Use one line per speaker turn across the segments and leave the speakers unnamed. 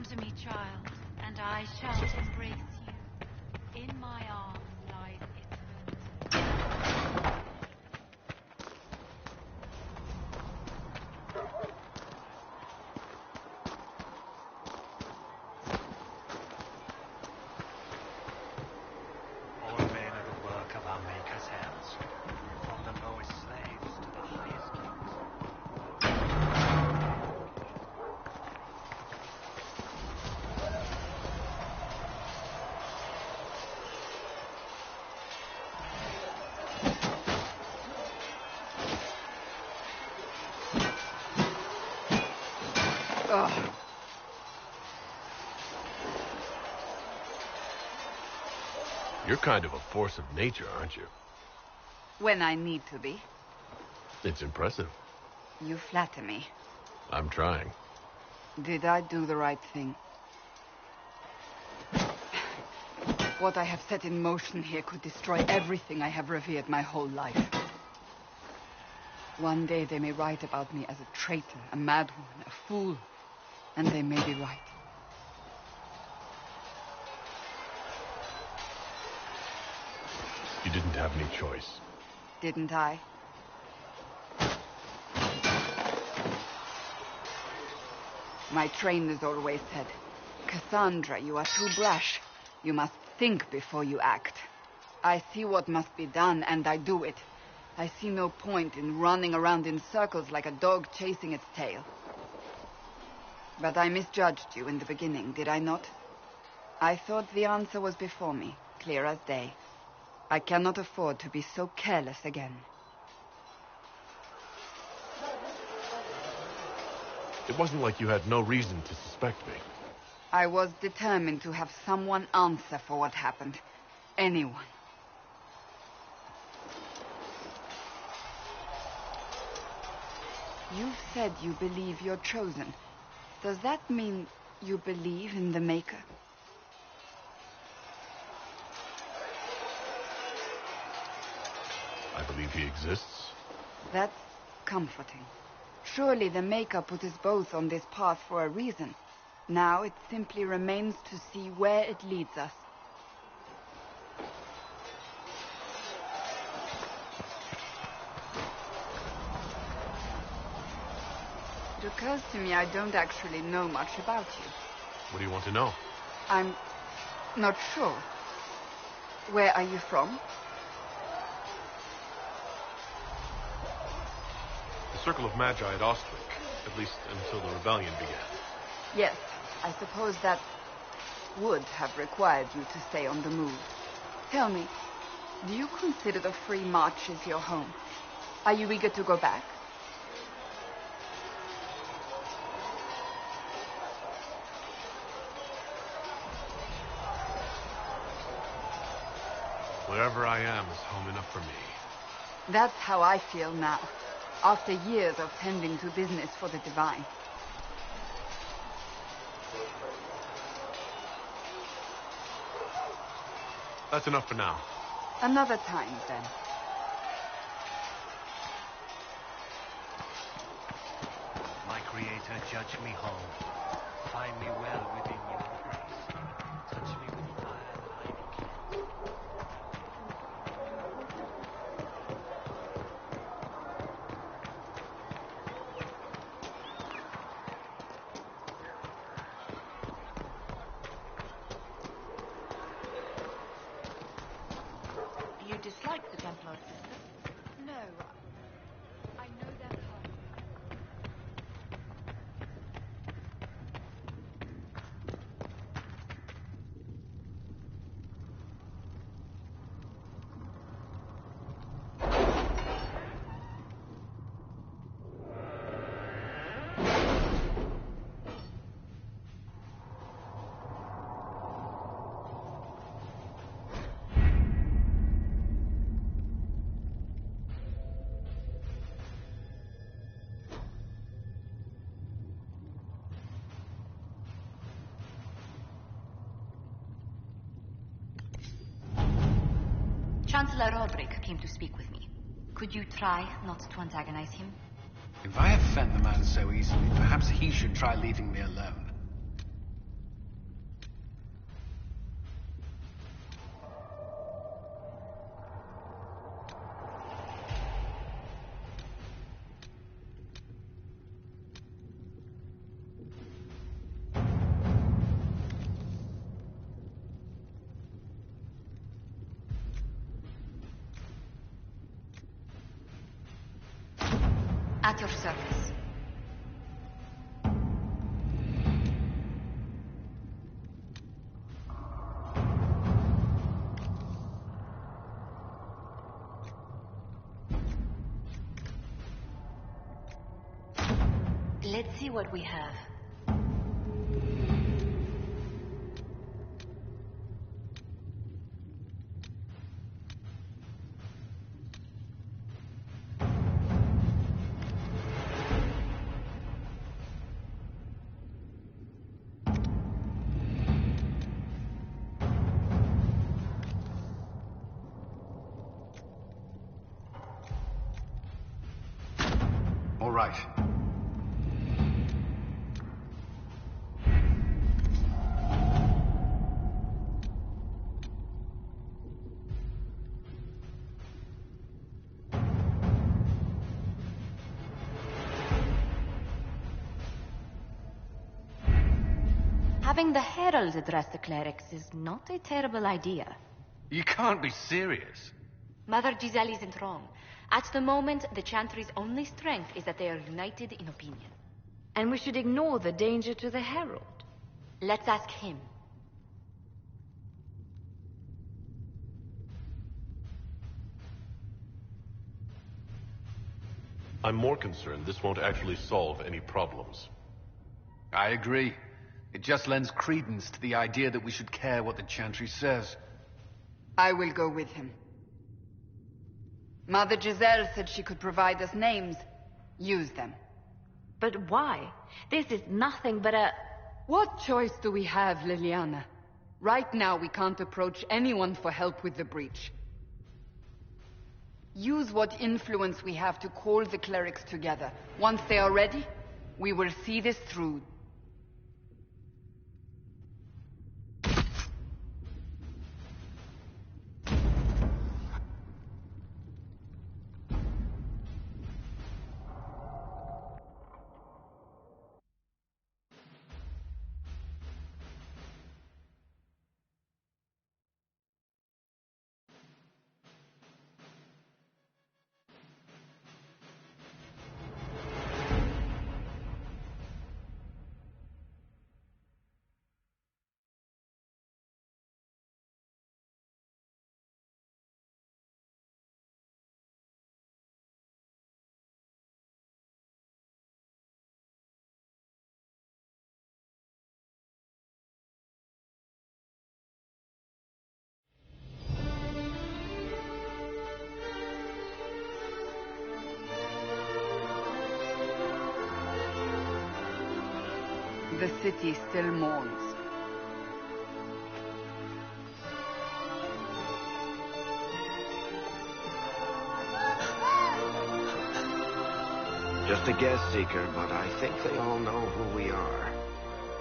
Come to me, child, and I shall embrace you. In my arms lies eternity.
All men are the work of our Maker's hands, from the lowest slaves to the highest kings.
You're kind of a force of nature, aren't you?
When I need to be.
It's impressive.
You flatter me.
I'm trying.
Did I do the right thing? What I have set in motion here could destroy everything I have revered my whole life. One day they may write about me as a traitor, a madwoman, a fool. And they may be right.
You didn't have any choice.
Didn't I? My trainers always said, Cassandra, you are too brash. You must think before you act. I see what must be done, and I do it. I see no point in running around in circles like a dog chasing its tail. But I misjudged you in the beginning, did I not? I thought the answer was before me, clear as day. I cannot afford to be so careless again.
It wasn't like you had no reason to suspect me.
I was determined to have someone answer for what happened. Anyone. You've said you believe you're chosen. Does that mean you believe in the Maker?
I believe he exists.
That's comforting. Surely the Maker put us both on this path for a reason. Now it simply remains to see where it leads us. It occurs to me I don't actually know much about you.
What do you want to know?
I'm not sure. Where are you from?
The Circle of Magi at Ostwick, at least until the rebellion began.
Yes, I suppose that would have required you to stay on the move. Tell me, do you consider the Free Marches your home? Are you eager to go back?
Wherever I am is home enough for me.
That's how I feel now, after years of tending to business for the divine.
That's enough for now.
Another time, then.
My Creator, judge me whole. Find me well within your grace. Touch me with fire that I be cleansed.
You dislike the Templar system?
No, I know that heart.
Chancellor Roderick came to speak with me. Could you try not to antagonize him?
If I offend the man so easily, perhaps he should try leaving me alone.
At your service. Let's see what we have.
All right.
Having the herald address the clerics is not a terrible idea.
You can't be serious.
Mother Giselle isn't wrong. At the moment, the Chantry's only strength is that they are united in opinion.
And we should ignore the danger to the herald.
Let's ask him.
I'm more concerned this won't actually solve any problems.
I agree. It just lends credence to the idea that we should care what the Chantry says.
I will go with him. Mother Giselle said she could provide us names. Use them.
But why? This is nothing but a...
What choice do we have, Liliana? Right now, we can't approach anyone for help with the breach. Use what influence we have to call the clerics together. Once they are ready, we will see this through. The city still mourns.
Just a guest seeker, but I think they all know who we are.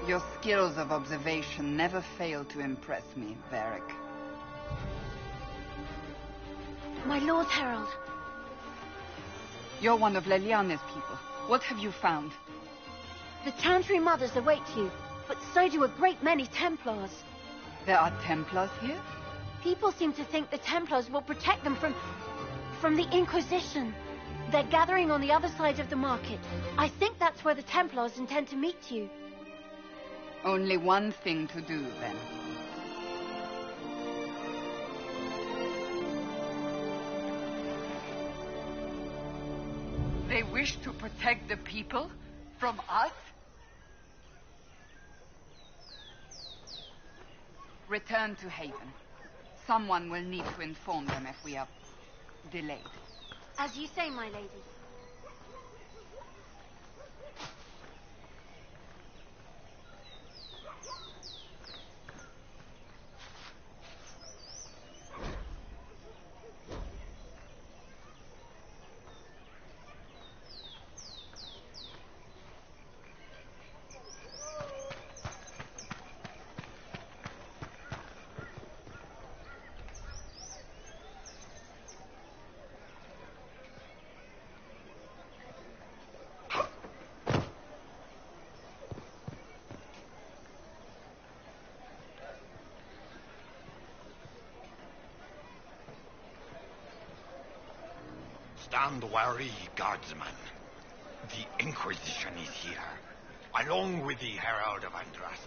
Your skills of observation never fail to impress me, Varric.
My Lord Herald.
You're one of Leliane's people. What have you found?
The Chantry mothers await you, but so do a great many Templars.
There are Templars here?
People seem to think the Templars will protect them from the Inquisition. They're gathering on the other side of the market. I think that's where the Templars intend to meet you.
Only one thing to do, then. They wish to protect the people from us? Return to Haven. Someone will need to inform them if we are delayed.
As you say, my lady.
Stand wary, guardsman. The Inquisition is here, along with the Herald of Andraste.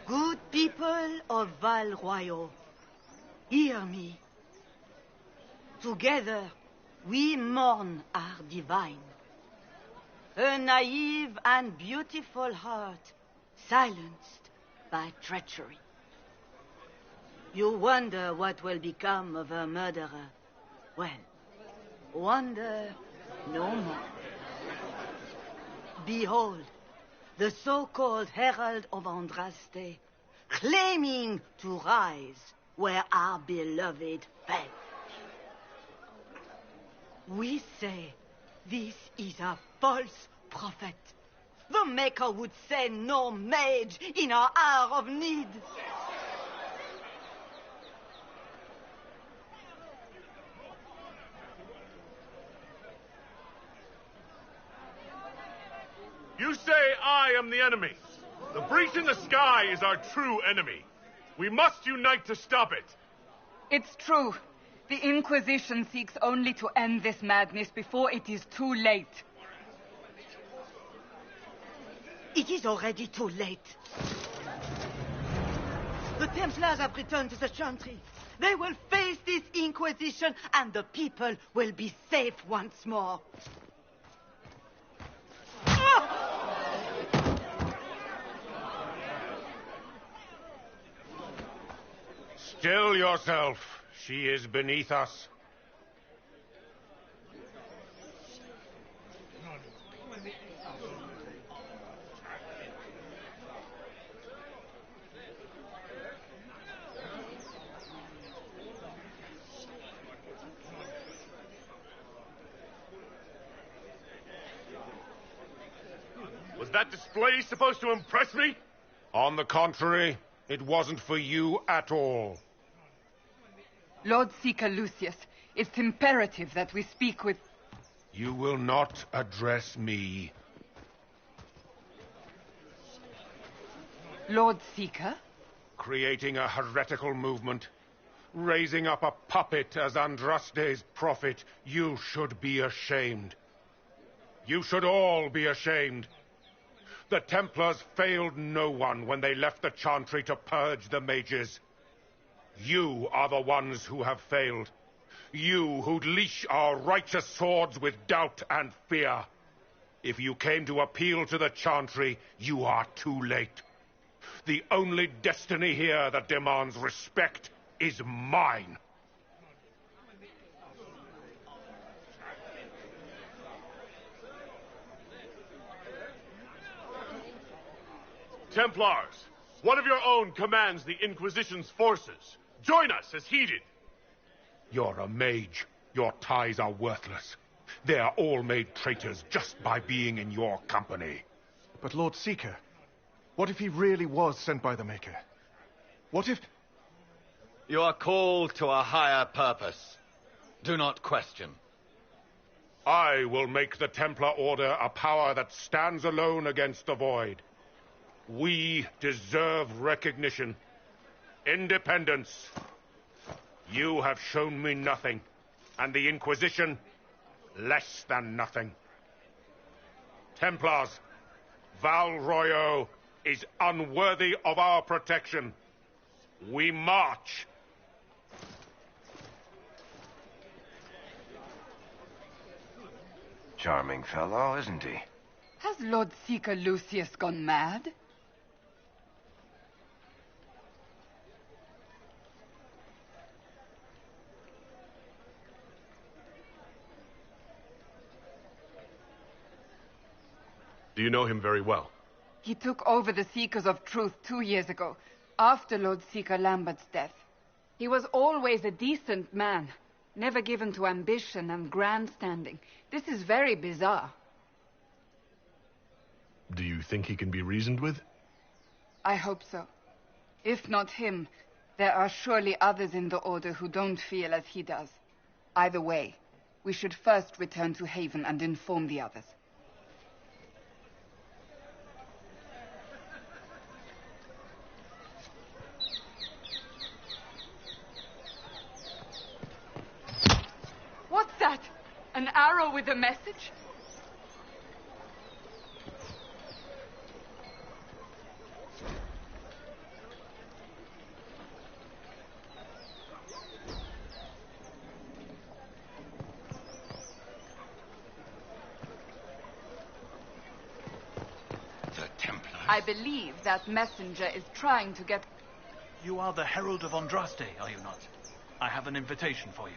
Good people of Val Royal, hear me. Together, we mourn our divine. A naive and beautiful heart, silenced by treachery. You wonder what will become of a murderer. Well, wonder no more. Behold, the so-called Herald of Andraste, claiming to rise where our beloved fell. We say this is a false prophet. The Maker would send no mage in our hour of need.
You say I am the enemy. The breach in the sky is our true enemy. We must unite to stop it.
It's true. The Inquisition seeks only to end this madness before it is too late.
It is already too late. The Templars have returned to the Chantry. They will face this Inquisition, and the people will be safe once more.
Still yourself. She is beneath us.
Was that display supposed to impress me?
On the contrary, it wasn't for you at all.
Lord Seeker Lucius, it's imperative that we speak with...
You will not address me.
Lord Seeker?
Creating a heretical movement, raising up a puppet as Andraste's prophet, you should be ashamed. You should all be ashamed. The Templars failed no one when they left the Chantry to purge the mages. You are the ones who have failed. You who'd leash our righteous swords with doubt and fear. If you came to appeal to the Chantry, you are too late. The only destiny here that demands respect is mine.
Templars, one of your own commands the Inquisition's forces. Join us as heeded.
You're a mage. Your ties are worthless. They are all made traitors just by being in your company.
But Lord Seeker, what if he really was sent by the Maker? What if...
You are called to a higher purpose. Do not question.
I will make the Templar Order a power that stands alone against the Void. We deserve recognition. Independence. You have shown me nothing, and the Inquisition, less than nothing. Templars, Val Royal is unworthy of our protection. We march. Charming fellow, isn't he?
Has Lord Seeker Lucius gone mad?
Do you know him very well?
He took over the Seekers of Truth 2 years ago, after Lord Seeker Lambert's death. He was always a decent man, never given to ambition and grandstanding. This is very bizarre.
Do you think he can be reasoned with?
I hope so. If not him, there are surely others in the Order who don't feel as he does. Either way, we should first return to Haven and inform the others. What's that? An arrow with a message? I believe that messenger is trying to get...
You are the Herald of Andraste, are you not? I have an invitation for you.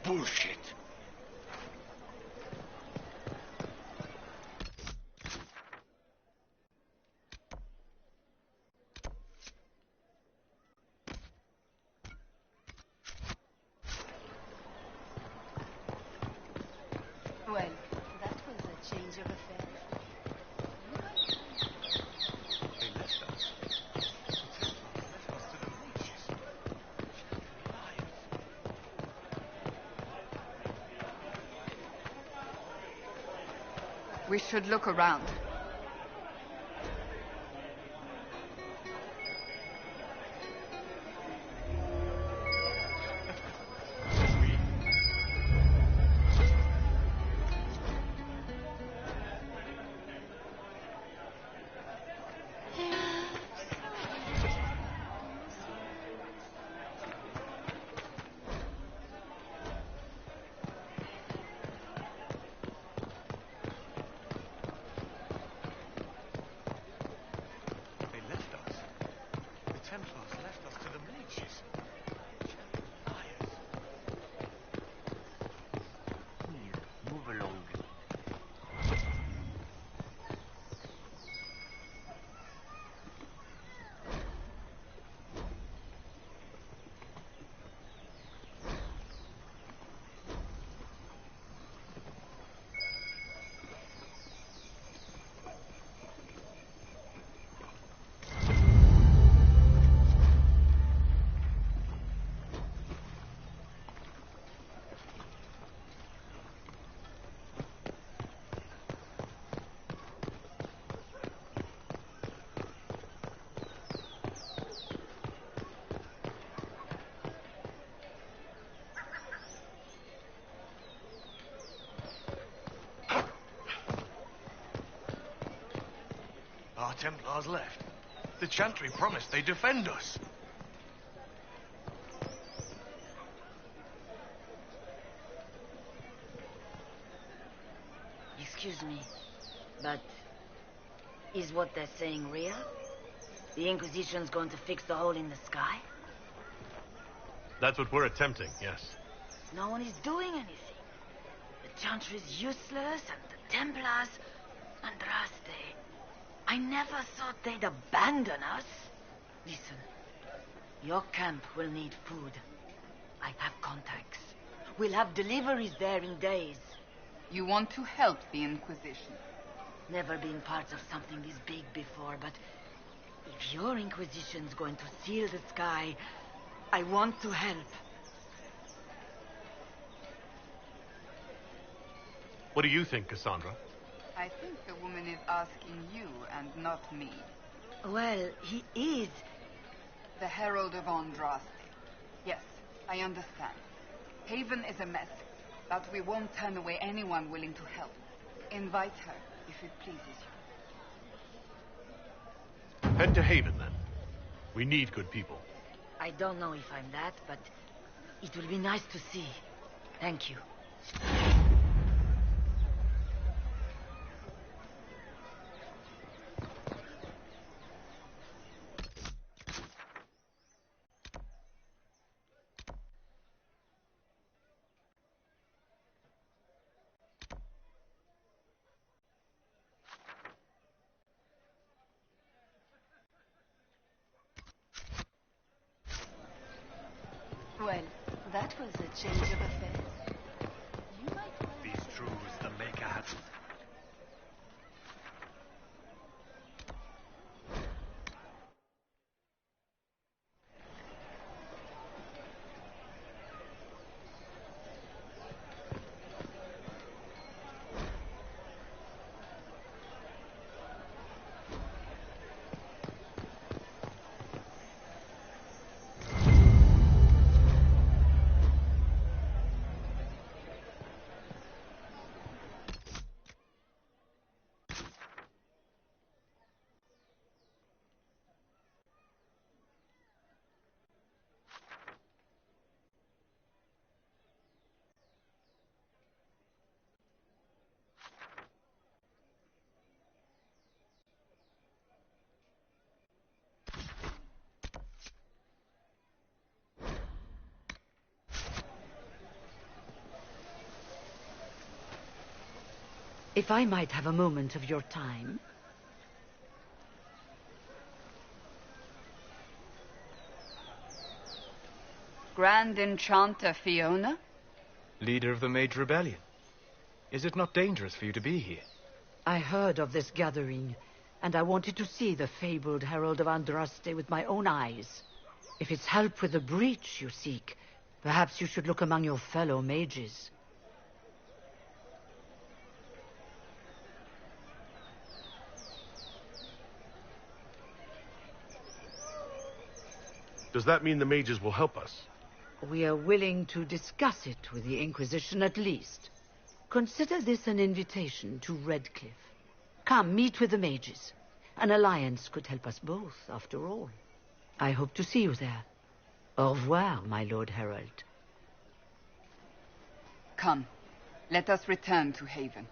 Bullshit.
Well, that was a change of affairs.
They left us. The Templars left us to the mages. Liars.
We should look around.
They left us. The Templars left us to the mages. Liars. Move along. Our Templars left. The Chantry promised they'd defend us.
Excuse me, but is what they're saying real? The Inquisition's going to fix the hole in the sky?
That's what we're attempting, yes.
No one is doing anything. The Chantry's useless, and the Templars... Andraste. I never thought they'd abandon us. Listen, your camp will need food. I have contacts. We'll have deliveries there in days.
You want to help the Inquisition?
Never been part of something this big before, but if your Inquisition's going to seal the sky, I want to help.
What do you think, Cassandra?
I think the woman is asking you and not me.
Well, he is.
The Herald of Andraste. Yes, I understand. Haven is a mess, but we won't turn away anyone willing to help. Invite her, if it pleases you.
Head to Haven, then. We need good people.
I don't know if I'm that, but it will be nice to see. Thank you.
Well, that was a change of affairs. You might want
These truths the Maker has...
If I might have a moment of your time.
Grand Enchanter Fiona?
Leader of the Mage Rebellion. Is it not dangerous for you to be here?
I heard of this gathering, and I wanted to see the fabled Herald of Andraste with my own eyes. If it's help with the breach you seek, perhaps you should look among your fellow mages.
Does that mean the mages will help us?
We are willing to discuss it with the Inquisition at least. Consider this an invitation to Redcliffe. Come, meet with the mages. An alliance could help us both, after all. I hope to see you there. Au revoir, my Lord Herald.
Come, let us return to Haven.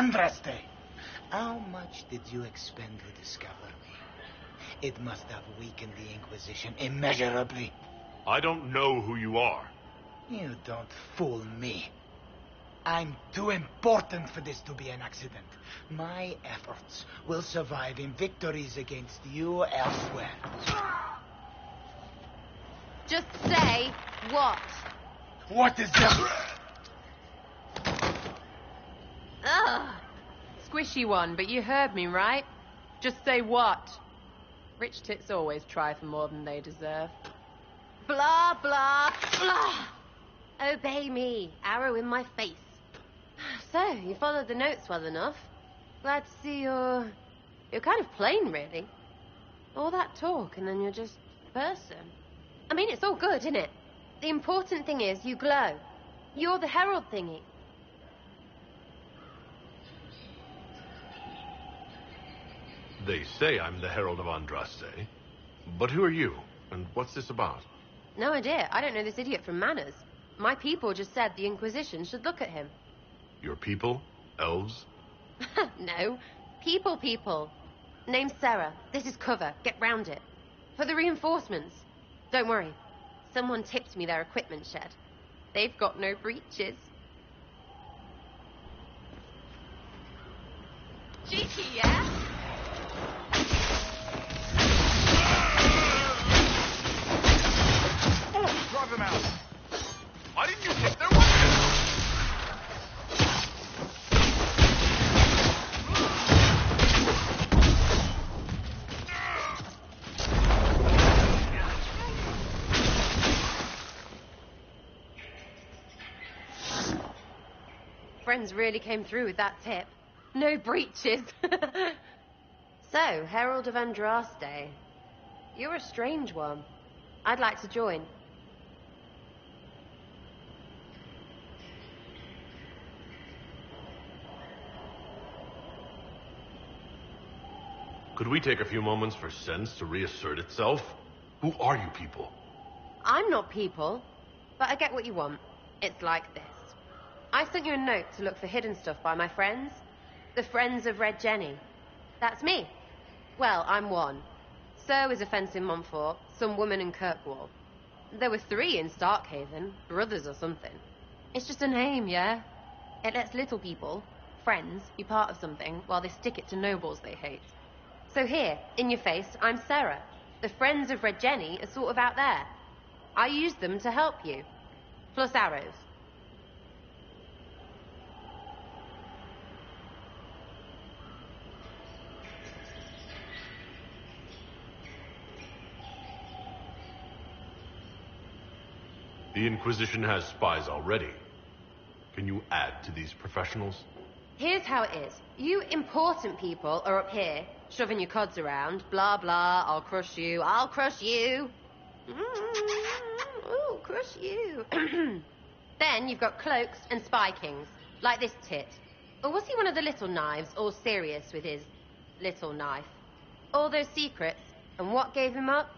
Andraste, how much did you expend to discover me? It must have weakened the Inquisition immeasurably.
I don't know who you are.
You don't fool me. I'm too important for this to be an accident. My efforts will survive in victories against you elsewhere.
Just say what?
What is that?
Ugh.
Squishy one, but you heard me, right? Just say what? Rich tits always try for more than they deserve.
Blah, blah, blah. Obey me. Arrow in my face. So, you followed the notes well enough. Glad to see you're kind of plain, really. All that talk, and then you're just a person. I mean, it's all good, isn't it? The important thing is you glow. You're the herald thingy.
They say I'm the Herald of Andraste. But who are you? And what's this about?
No idea. I don't know this idiot from Manners. My people just said the Inquisition should look at him.
Your people? Elves?
No. People. Name's Sarah. This is cover. Get round it. For the reinforcements. Don't worry. Someone tipped me their equipment shed. They've got no breaches. Cheeky, yeah?
Drive them out! Why didn't you hit their weapons?
Friends really came through with that tip. No breaches. So, Herald of Andraste. You're a strange one. I'd like to join.
Could we take a few moments for sense to reassert itself? Who are you people?
I'm not people, but I get what you want. It's like this. I sent you a note to look for hidden stuff by my friends. The Friends of Red Jenny. That's me. Well, I'm one. So is a fence in Montfort, some woman in Kirkwall. There were 3 in Starkhaven, brothers or something. It's just a name, yeah? It lets little people, friends, be part of something while they stick it to nobles they hate. So here, in your face, I'm Sarah. The Friends of Red Jenny are sort of out there. I used them to help you. Plus arrows.
The Inquisition has spies already. Can you add to these professionals?
Here's how it is. You important people are up here, shoving your cods around. Blah, blah, I'll crush you. Ooh, crush you. Then you've got cloaks and spy kings, like this tit. Or was he one of the little knives, all serious with his little knife? All those secrets, and what gave him up?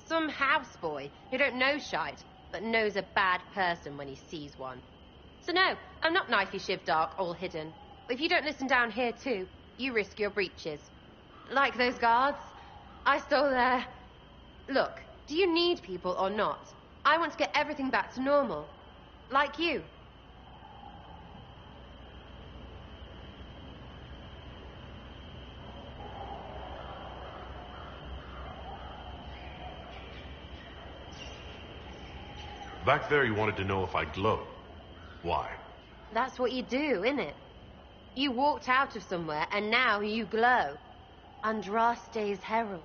Some houseboy who don't know shite, but knows a bad person when he sees one. So no, I'm not knifey shiv dark, all hidden. But if you don't listen down here too, you risk your breeches. Like those guards, I stole their... Look, do you need people or not? I want to get everything back to normal. Like you.
Back there you wanted to know if I glow. Why?
That's what you do, innit? You walked out of somewhere and now you glow. Andraste's herald.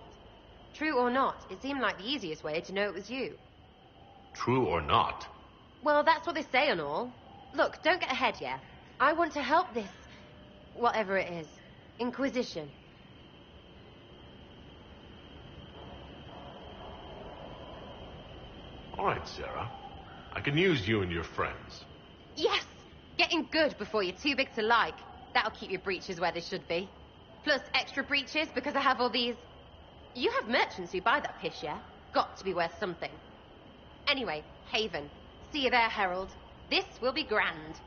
True or not, it seemed like the easiest way to know it was you.
True or not?
Well, that's what they say and all. Look, don't get ahead, yeah? I want to help this... whatever it is. Inquisition.
All right, Sarah. I can use you and your friends.
Yes! Getting good before you're too big to like. That'll keep your breeches where they should be. Plus extra breeches because I have all these... You have merchants who buy that piss, yeah? Got to be worth something. Anyway, Haven. See you there, Herald. This will be grand.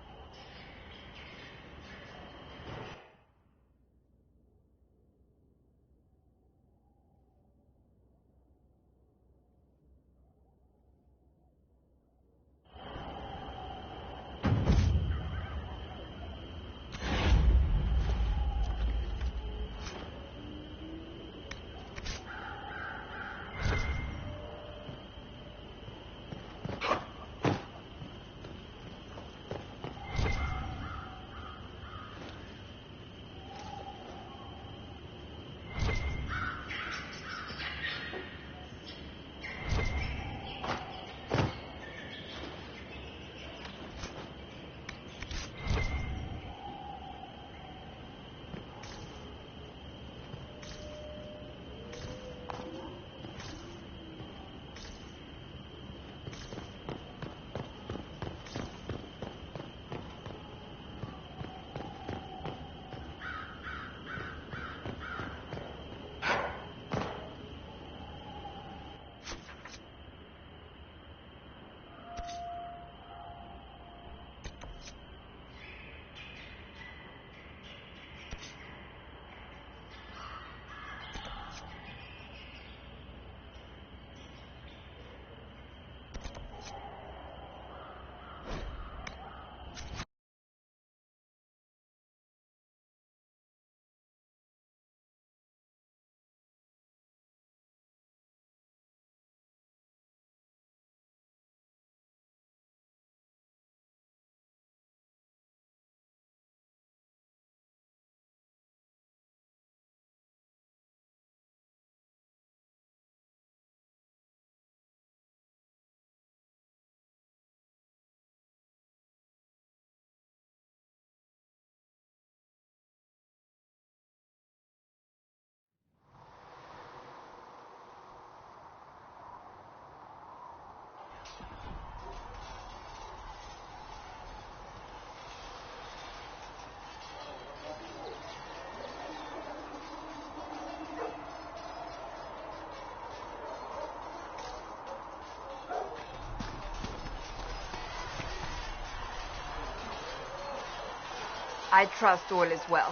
I trust all is well.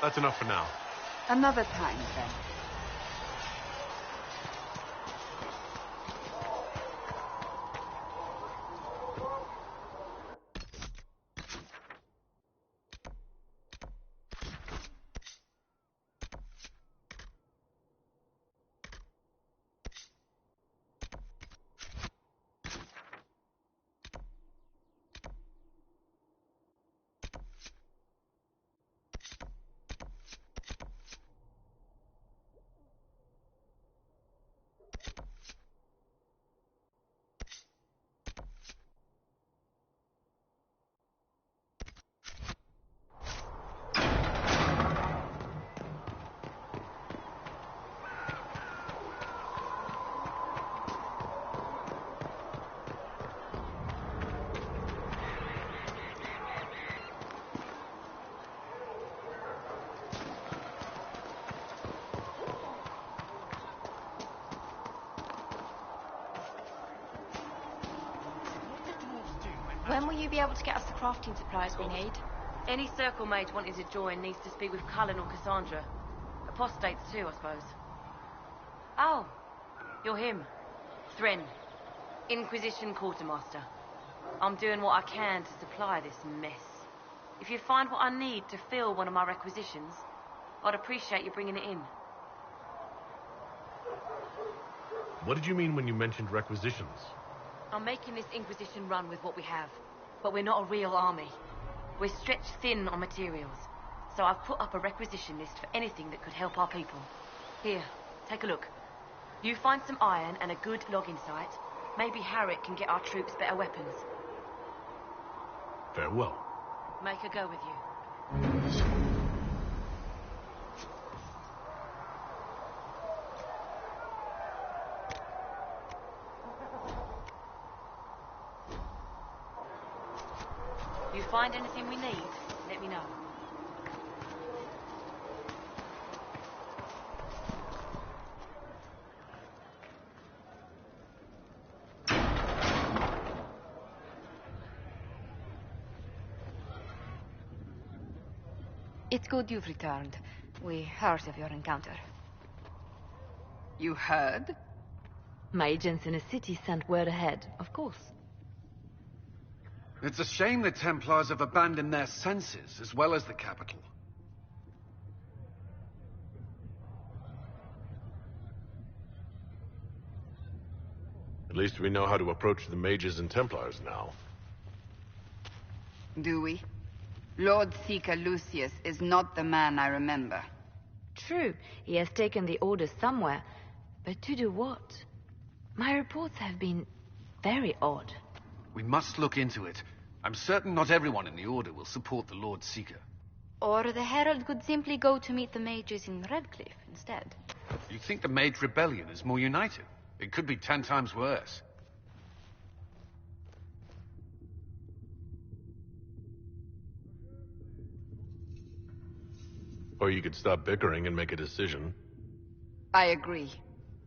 That's enough for now.
Another time, then.
When will you be able to get us the crafting supplies we need?
Any circle mage wanting to join needs to speak with Cullen or Cassandra. Apostates too, I suppose. Oh, you're him. Thren, Inquisition Quartermaster. I'm doing what I can to supply this mess. If you find what I need to fill one of my requisitions, I'd appreciate you bringing it in.
What did you mean when you mentioned requisitions?
I'm making this Inquisition run with what we have, but we're not a real army. We're stretched thin on materials, so I've put up a requisition list for anything that could help our people. Here, take a look. You find some iron and a good logging site, maybe Harriet can get our troops better weapons.
Farewell.
Make her go with you. You find anything we need, let me know.
It's good you've returned. We heard of your encounter.
You heard?
My agents in the city sent word ahead, of course.
It's a shame the Templars have abandoned their senses, as well as the capital.
At least we know how to approach the mages and Templars now.
Do we? Lord Seeker Lucius is not the man I remember.
True, he has taken the order somewhere, but to do what? My reports have been very odd.
We must look into it. I'm certain not everyone in the Order will support the Lord Seeker.
Or the Herald could simply go to meet the mages in Redcliffe instead.
You think the Mage Rebellion is more united? It could be 10 times worse.
Or you could stop bickering and make a decision.
I agree.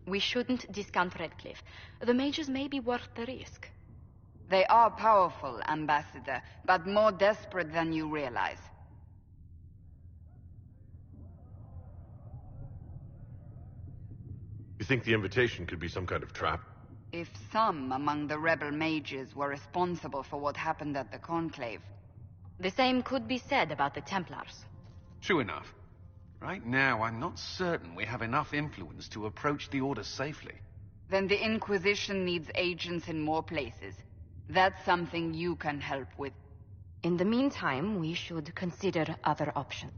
We shouldn't discount Redcliffe. The mages may be worth the risk.
They are powerful, Ambassador, but more desperate than you realize.
You think the invitation could be some kind of trap?
If some among the rebel mages were responsible for what happened at the Conclave.
The same could be said about the Templars.
True enough. Right now, I'm not certain we have enough influence to approach the Order safely.
Then the Inquisition needs agents in more places. That's something you can help with.
In the meantime, we should consider other options.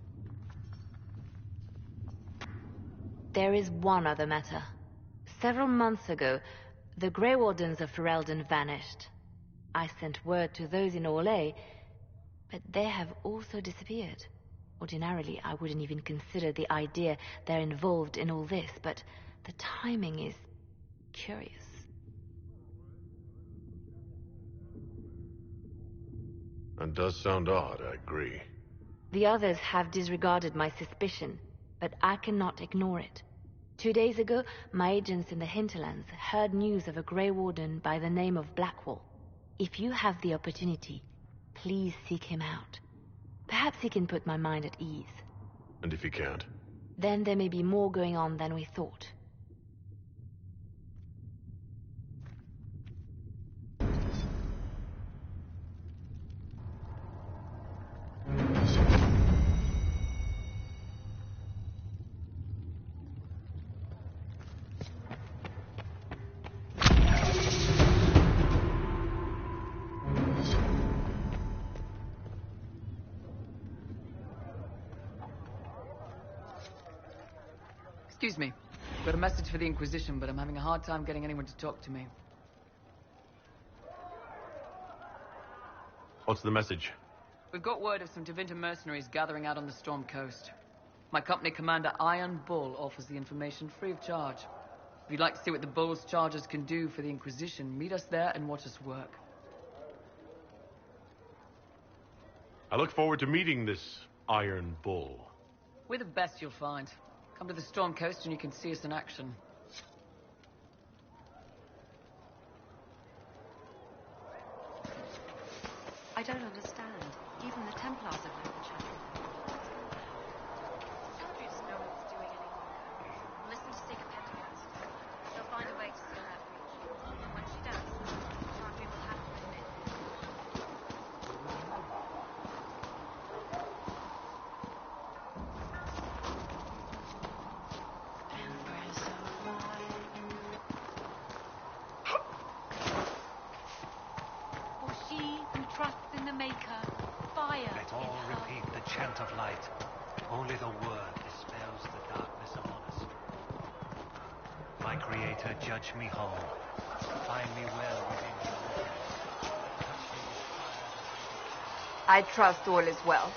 There is one other matter. Several months ago, the Grey Wardens of Ferelden vanished. I sent word to those in Orlais, but they have also disappeared. Ordinarily, I wouldn't even consider the idea they're involved in all this, but the timing is curious.
That does sound odd, I agree.
The others have disregarded my suspicion, but I cannot ignore it. 2 days ago, my agents in the hinterlands heard news of a Grey Warden by the name of Blackwall. If you have the opportunity, please seek him out. Perhaps he can put my mind at ease.
And if he can't?
Then there may be more going on than we thought.
Excuse me. Got a message for the Inquisition, but I'm having a hard time getting anyone to talk to me.
What's the message?
We've got word of some Tevinter mercenaries gathering out on the Storm Coast. My company commander, Iron Bull, offers the information free of charge. If you'd like to see what the Bull's charges can do for the Inquisition, meet us there and watch us work.
I look forward to meeting this Iron Bull.
We're the best you'll find. Come to the Storm Coast and you can see us in action.
I don't understand. Even the Templars have left the chapel. Chandra doesn't know what it's doing anymore. Listen to Sigapethias. She'll find a way to seal that breach. And when she does, Chandra will have to admit. For she who trusts in the Maker, fire
Let all repeat the chant of light. Only the word dispels the darkness upon us. My Creator, judge me whole. Find me well within your grace. Touch me with fire.
I trust all is well.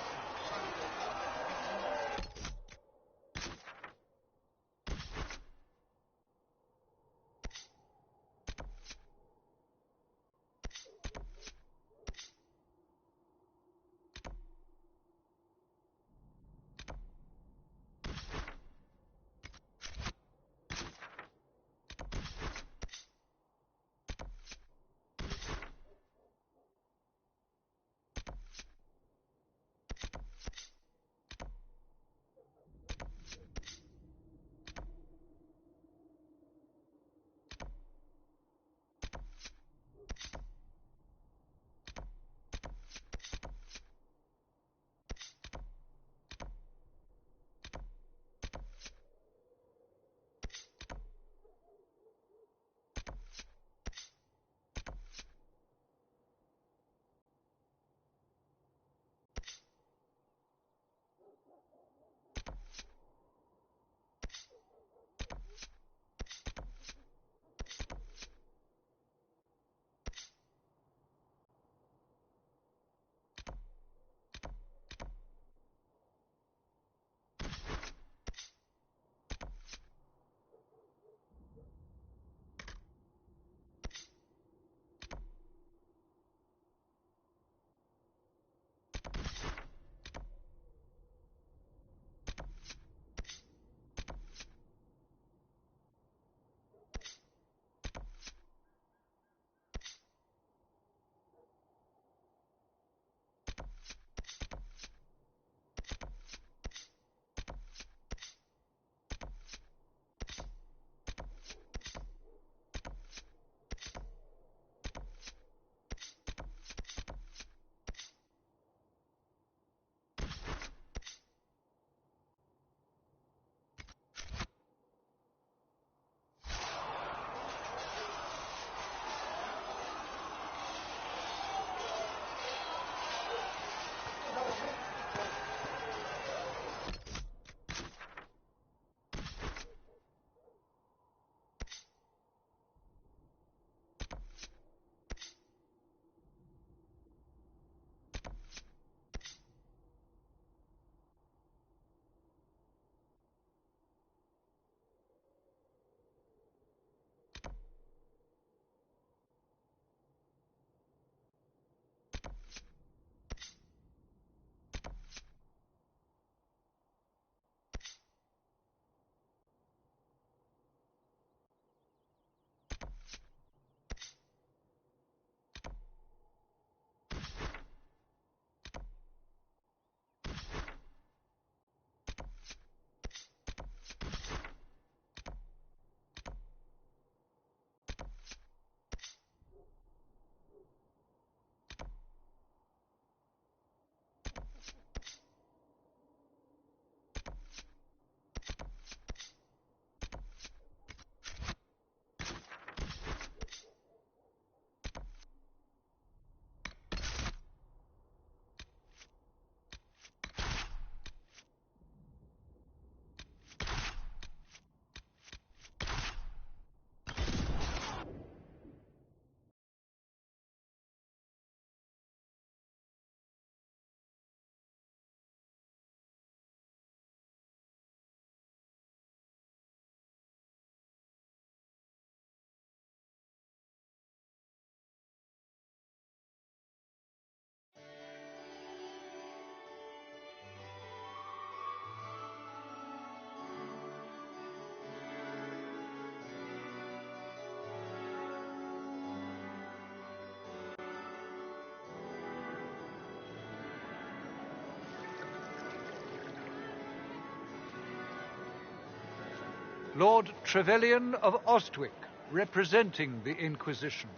Lord Trevelyan of Ostwick, representing the Inquisition.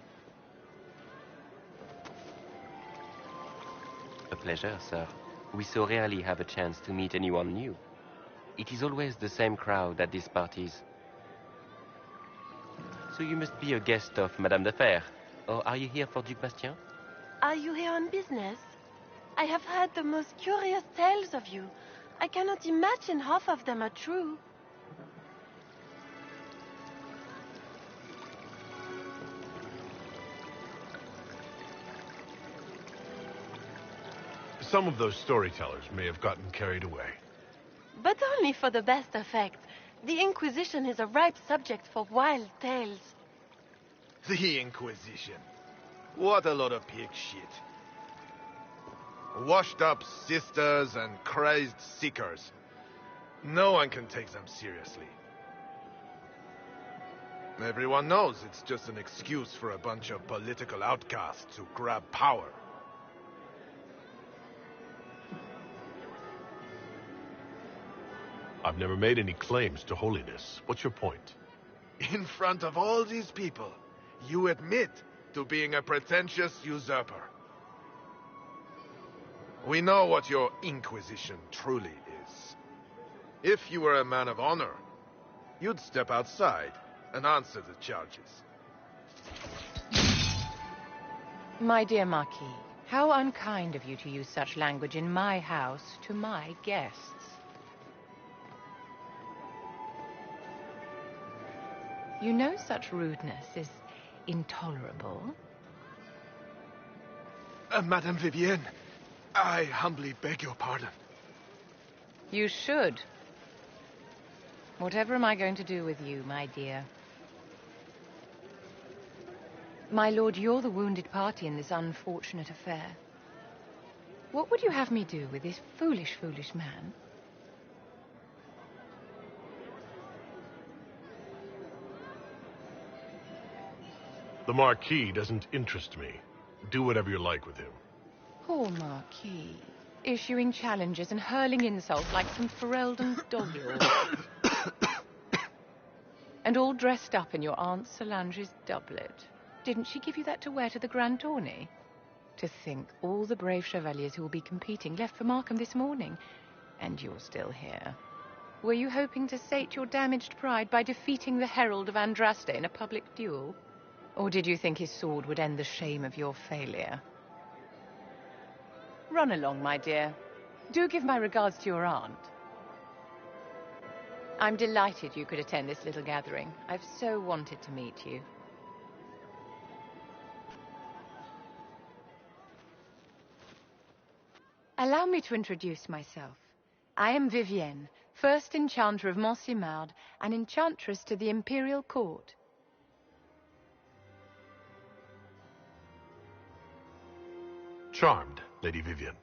A pleasure, sir. We so rarely have a chance to meet anyone new. It is always the same crowd at these parties. So you must be a guest of Madame de Fer, or are you here for Duc Bastien?
Are you here on business? I have heard the most curious tales of you. I cannot imagine half of them are true.
Some of those storytellers may have gotten carried away.
But only for the best effect. The Inquisition is a ripe subject for wild tales.
The Inquisition. What a lot of pig shit. Washed up sisters and crazed seekers. No one can take them seriously. Everyone knows it's just an excuse for a bunch of political outcasts to grab power.
I've never made any claims to holiness. What's your point?
In front of all these people, you admit to being a pretentious usurper. We know what your Inquisition truly is. If you were a man of honor, you'd step outside and answer the charges.
My dear Marquis, how unkind of you to use such language in my house to my guests. You know such rudeness is intolerable.
Madame Vivienne, I humbly beg your pardon.
You should. Whatever am I going to do with you, my dear? My lord, you're the wounded party in this unfortunate affair. What would you have me do with this foolish, foolish man?
The Marquis doesn't interest me. Do whatever you like with him.
Poor Marquis. Issuing challenges and hurling insults like some Ferelden dog-eared. And all dressed up in your Aunt Solange's doublet. Didn't she give you that to wear to the Grand Tourney? To think, all the brave chevaliers who will be competing left for Markham this morning. And you're still here. Were you hoping to sate your damaged pride by defeating the Herald of Andraste in a public duel? Or did you think his sword would end the shame of your failure? Run along, my dear. Do give my regards to your aunt. I'm delighted you could attend this little gathering. I've so wanted to meet you. Allow me to introduce myself. I am Vivienne, first Enchanter of Montsimard and Enchantress to the Imperial Court.
Charmed, Lady Vivienne.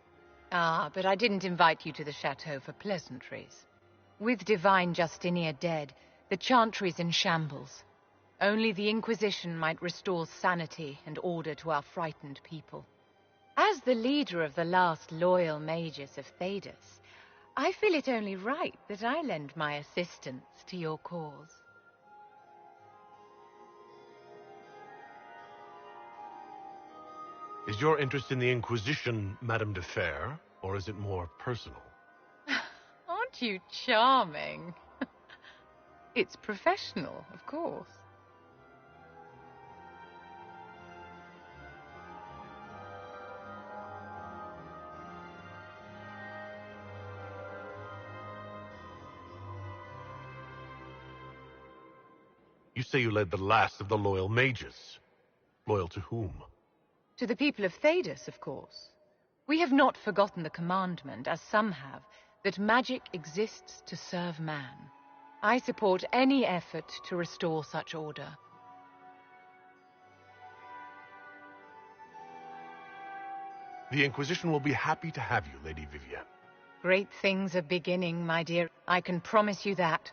Ah, but I didn't invite you to the chateau for pleasantries. With divine Justinia dead, the Chantry's in shambles. Only the Inquisition might restore sanity and order to our frightened people. As the leader of the last loyal mages of Thedas, I feel it only right that I lend my assistance to your cause.
Is your interest in the Inquisition, Madame de Fer, or is it more personal?
Aren't you charming? It's professional, of course.
You say you led the last of the loyal mages. Loyal to whom?
To the people of Thedas, of course. We have not forgotten the commandment, as some have, that magic exists to serve man. I support any effort to restore such order.
The Inquisition will be happy to have you, Lady Vivienne.
Great things are beginning, my dear. I can promise you that.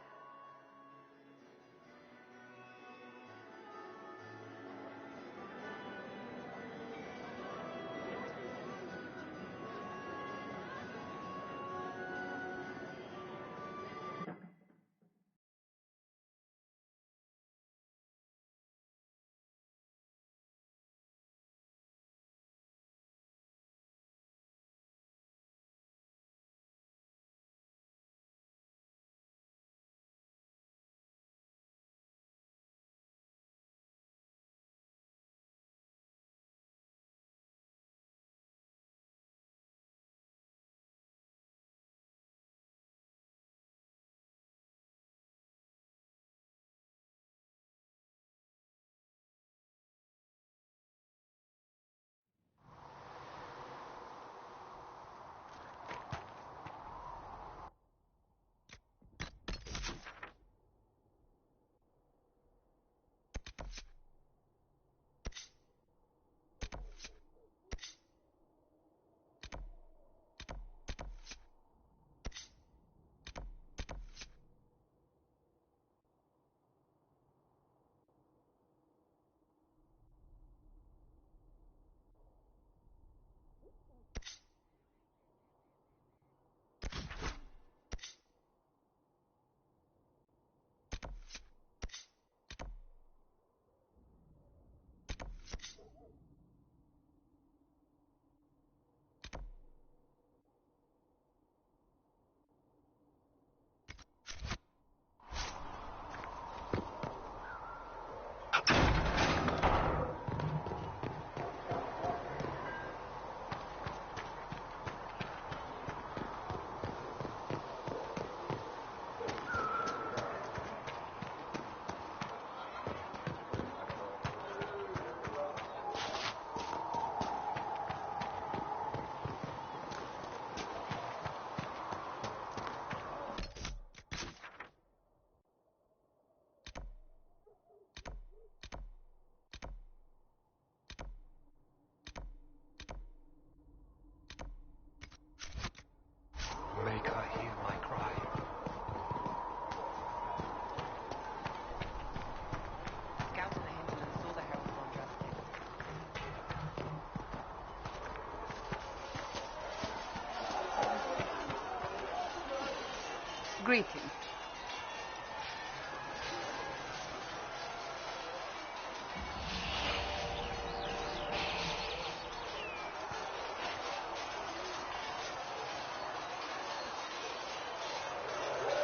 Greetings.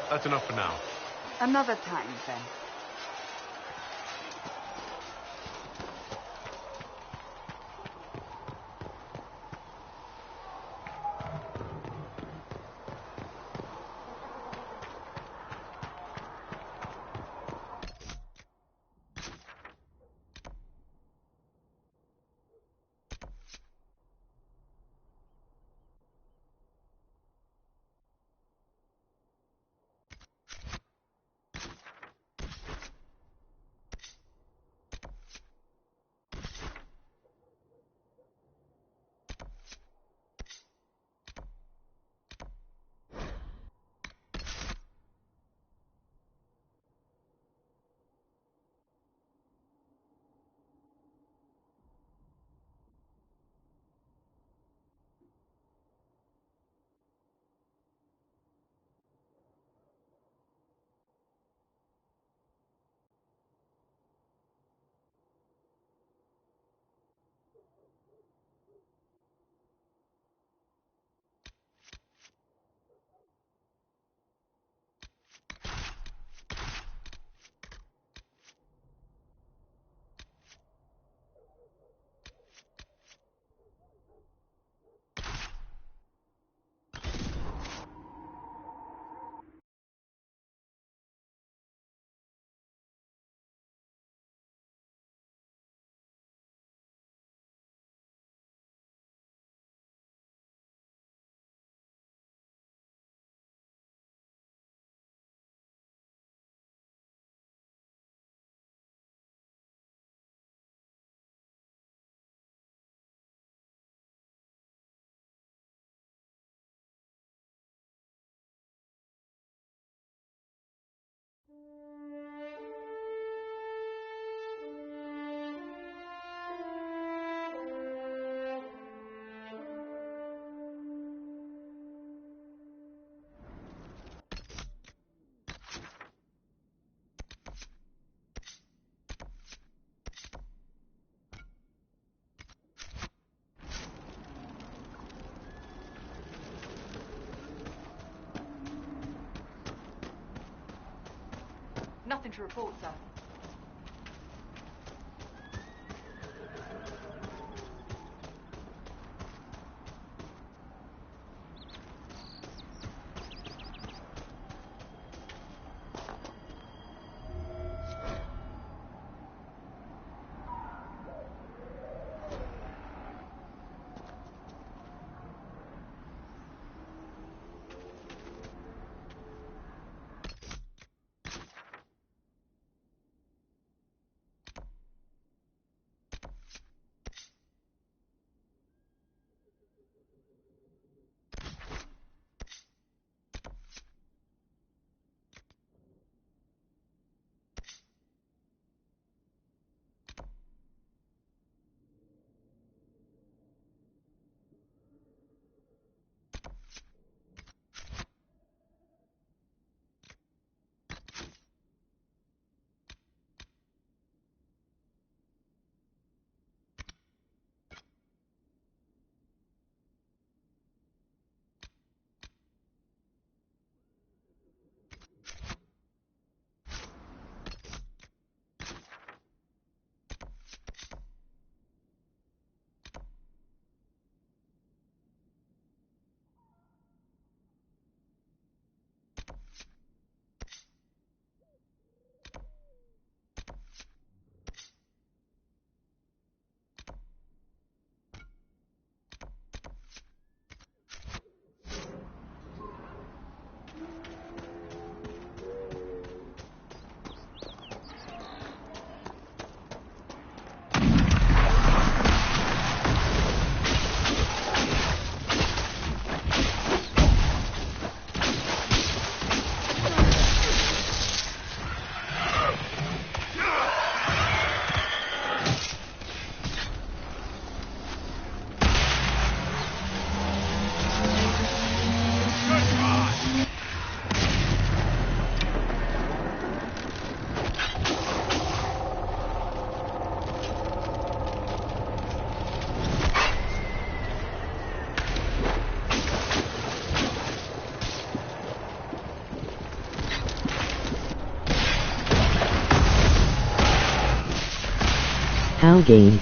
That's enough for now.
Another time, then. Nothing to report, sir.
game.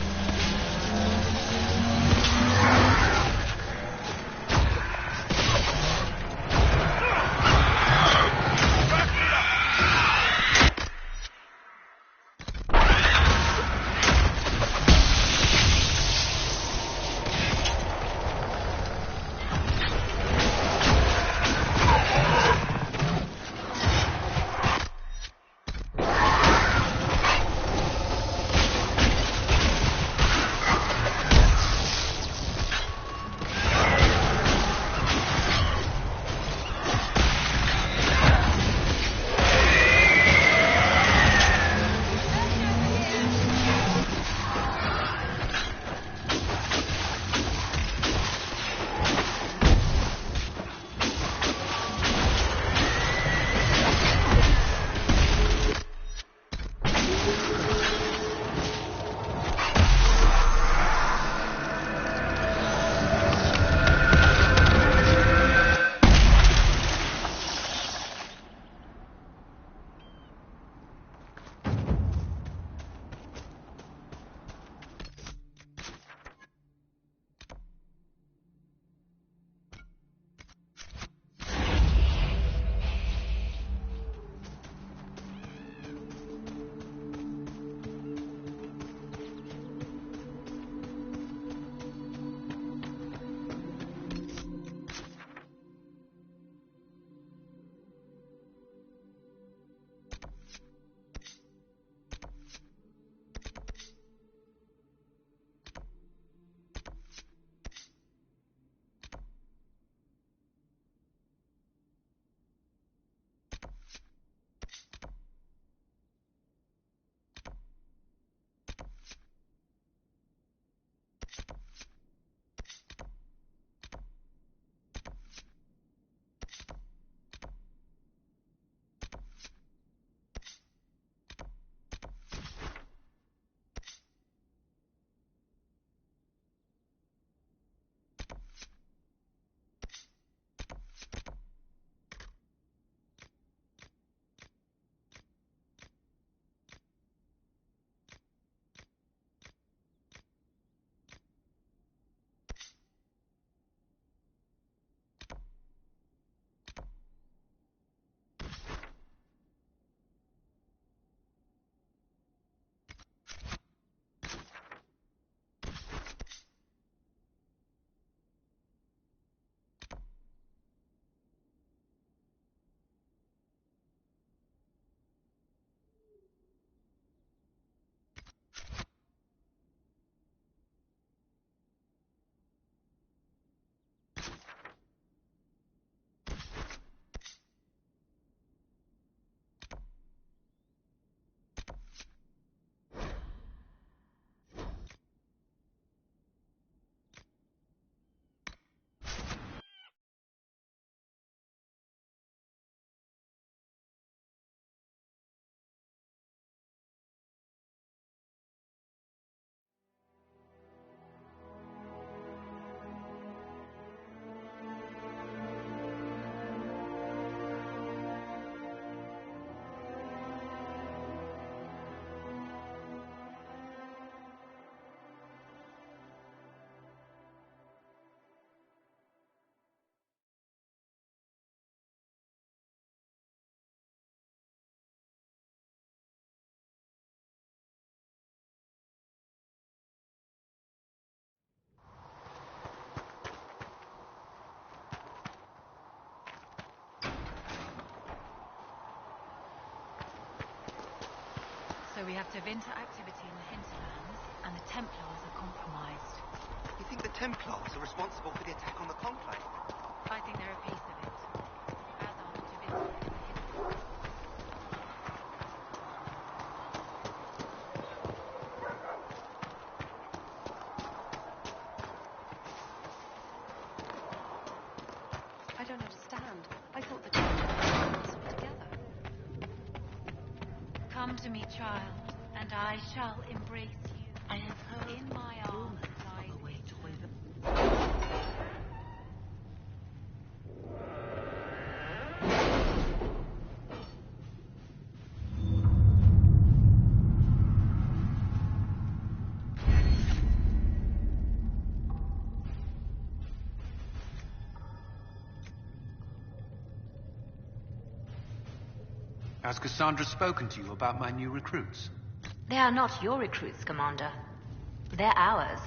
So we have Tevinter activity in the hinterlands, and the Templars are compromised.
You think the Templars are responsible for the attack on the Conclave?
I think they're a piece of it. As are the Tevinter in the hinterlands.
I don't understand. I thought the Templars were together.
Come to me, child, and I shall embrace you.
I have heard
in my arms.
Has Cassandra spoken to you about my new recruits?
They are not your recruits, Commander. They're ours.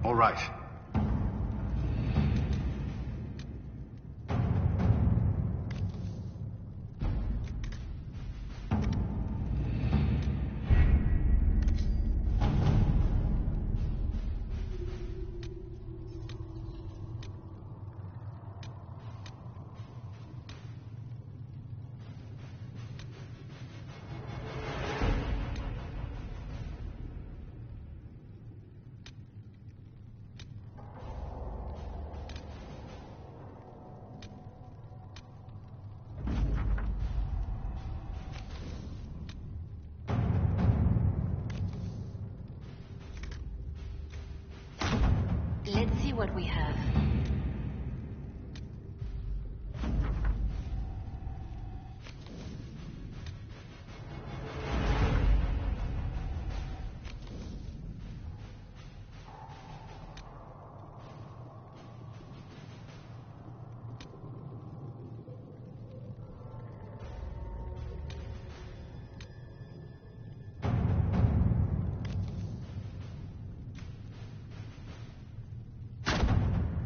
All right.
Let's see what we have.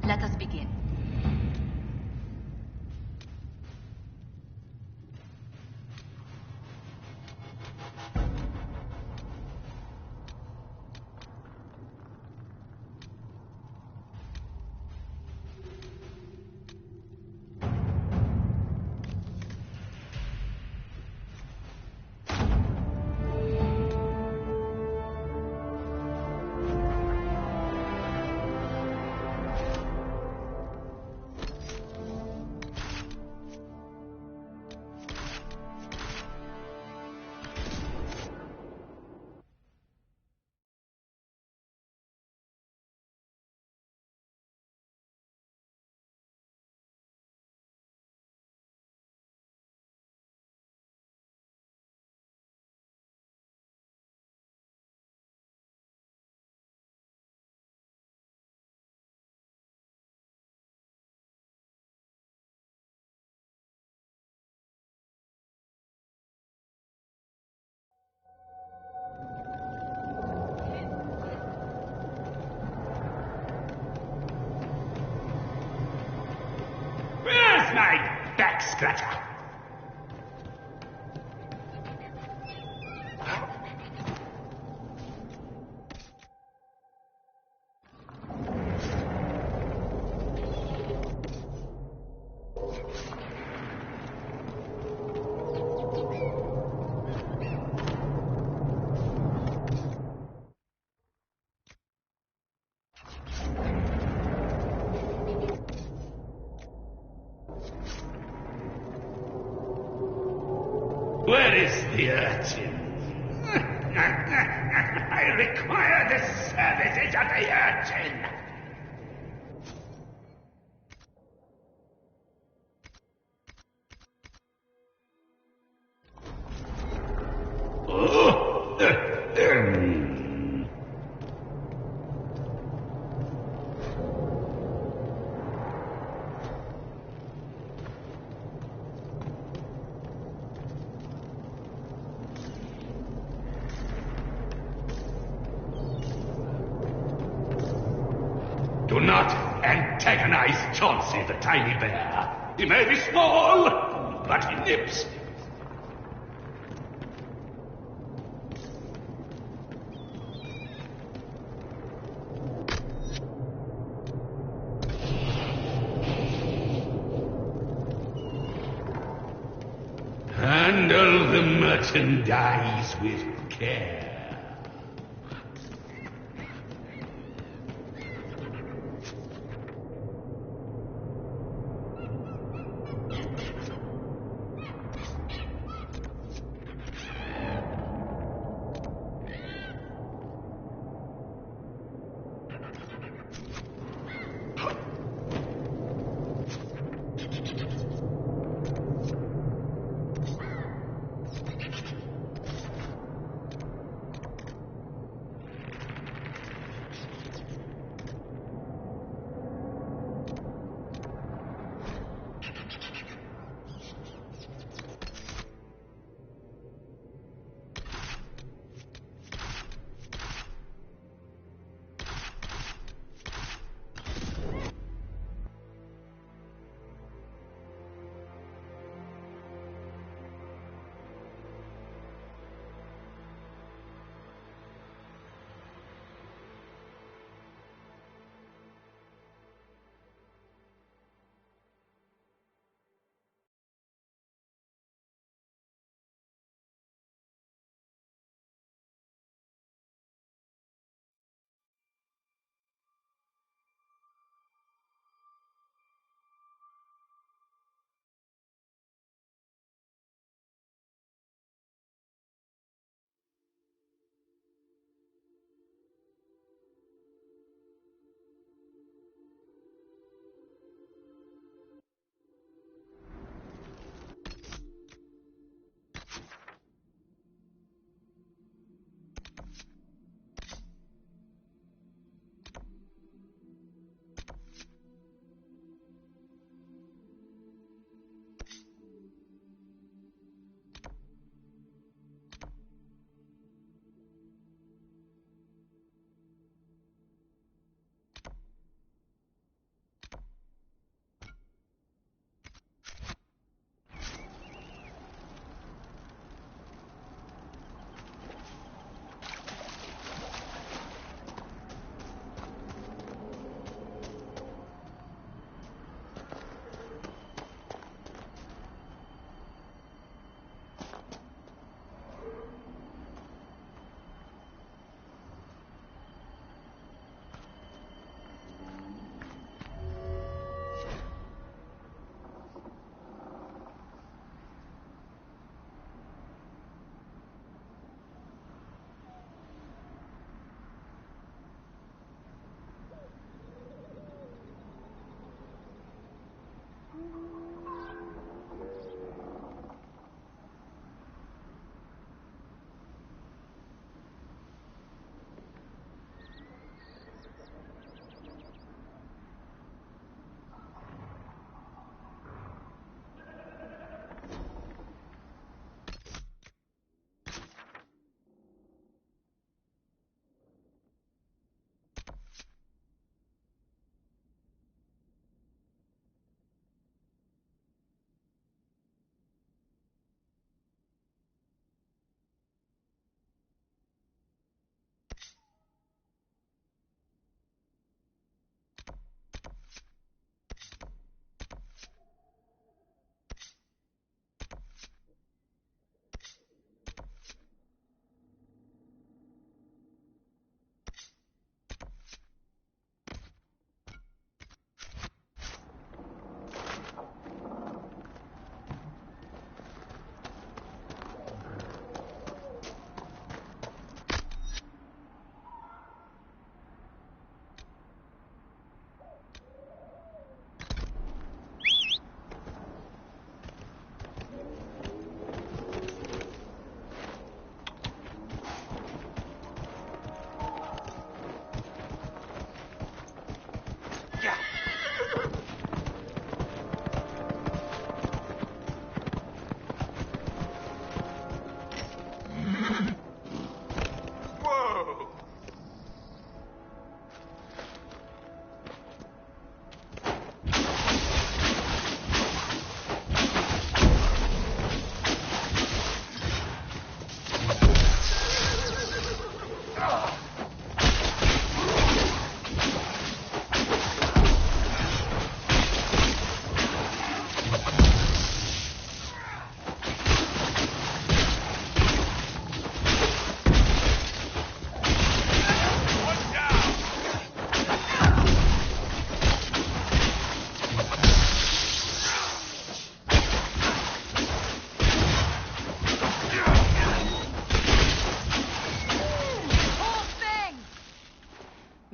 Let us begin.
Where's my back scratcher? Where is the urchin? I require the services of the urchin! Do not antagonize Chauncey the tiny bear. He may be small, but he nips. Handle the merchandise with care.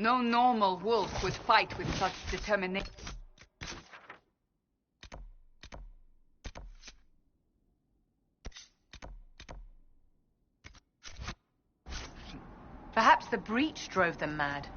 No normal wolf would fight with such determination.
Perhaps the breach drove them mad.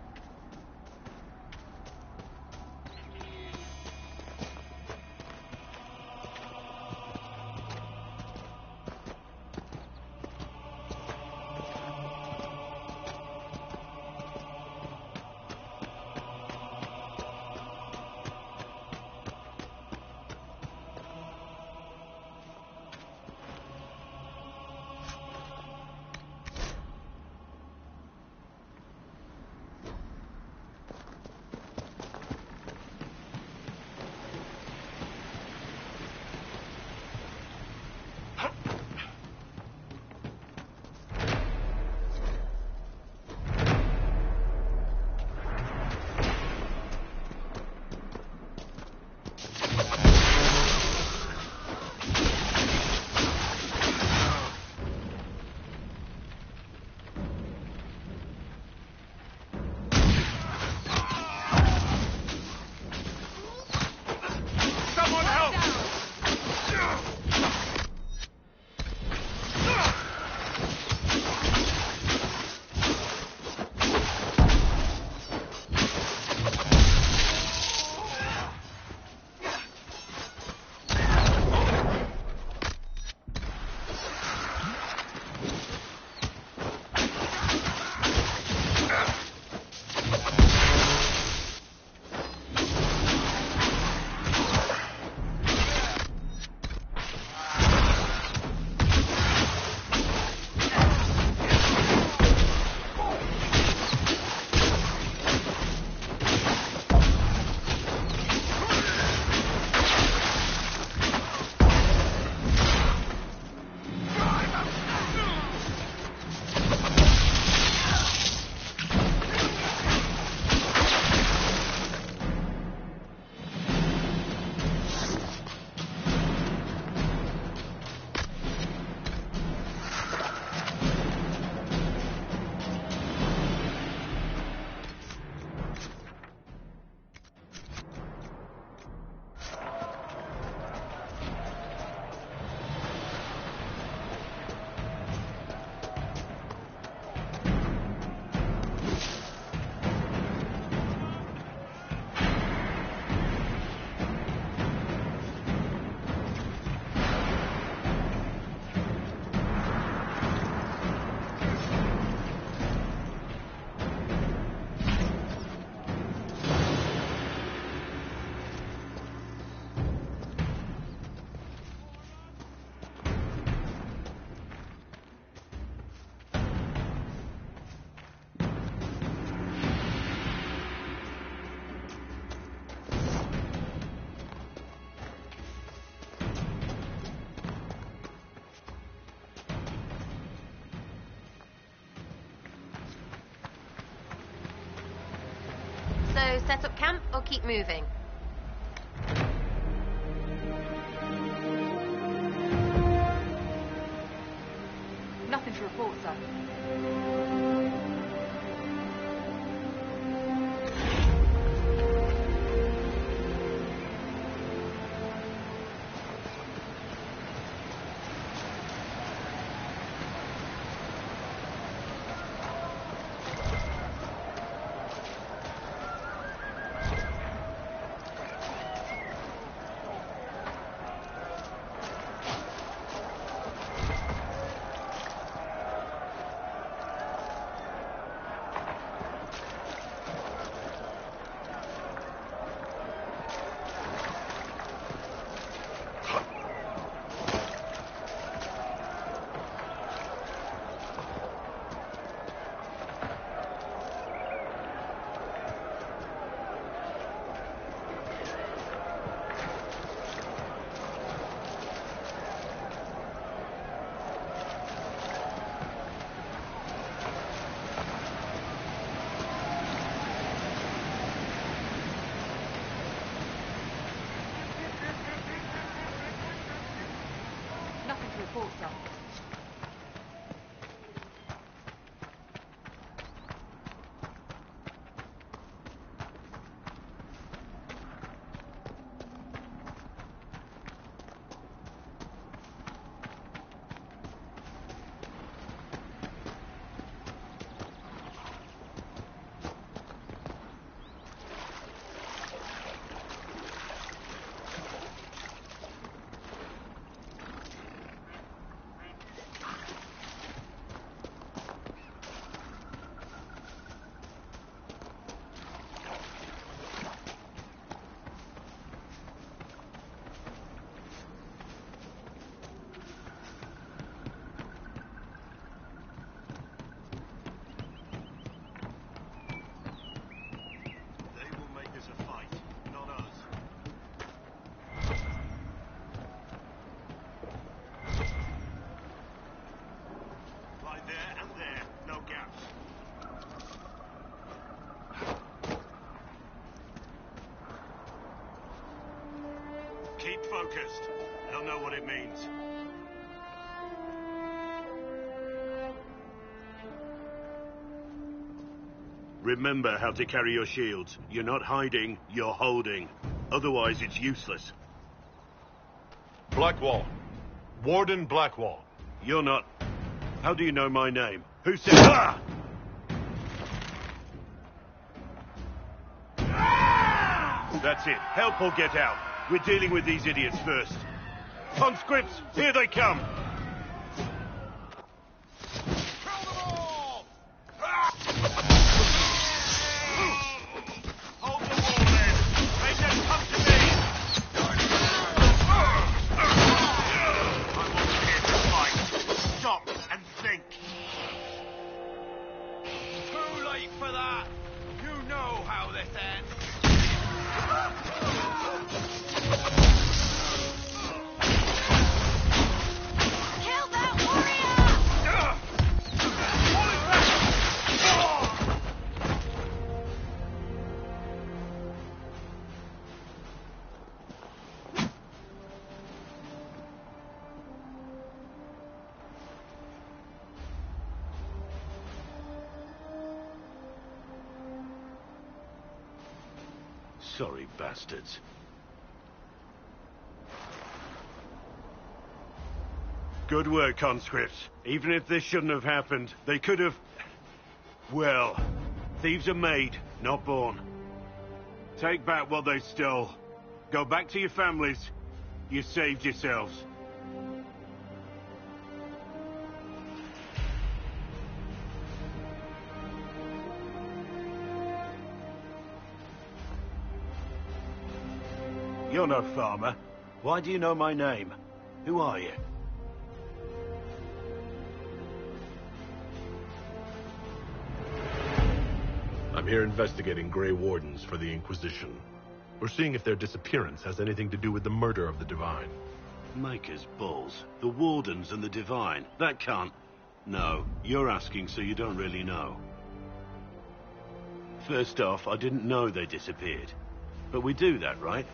So, set up camp or keep moving?
Nothing to report, sir. Nothing to report, sir.
focused. They'll know what it means. Remember how to carry your shields. You're not hiding, you're holding. Otherwise, it's useless.
Blackwall. Warden Blackwall.
You're not... How do you know my name? Who said... Ah! That's it. Help or get out. We're dealing with these idiots first. Conscripts, here they come! Sorry, bastards. Good work, conscripts. Even if this shouldn't have happened, they could have... Well, thieves are made, not born. Take back what they stole. Go back to your families. You saved yourselves. You're no farmer. Why do you know my name? Who are you?
I'm here investigating Grey Wardens for the Inquisition. We're seeing if their disappearance has anything to do with the murder of the Divine.
Maker's balls. The Wardens and the Divine. That can't... No, you're asking so you don't really know. First off, I didn't know they disappeared. But we do that, right?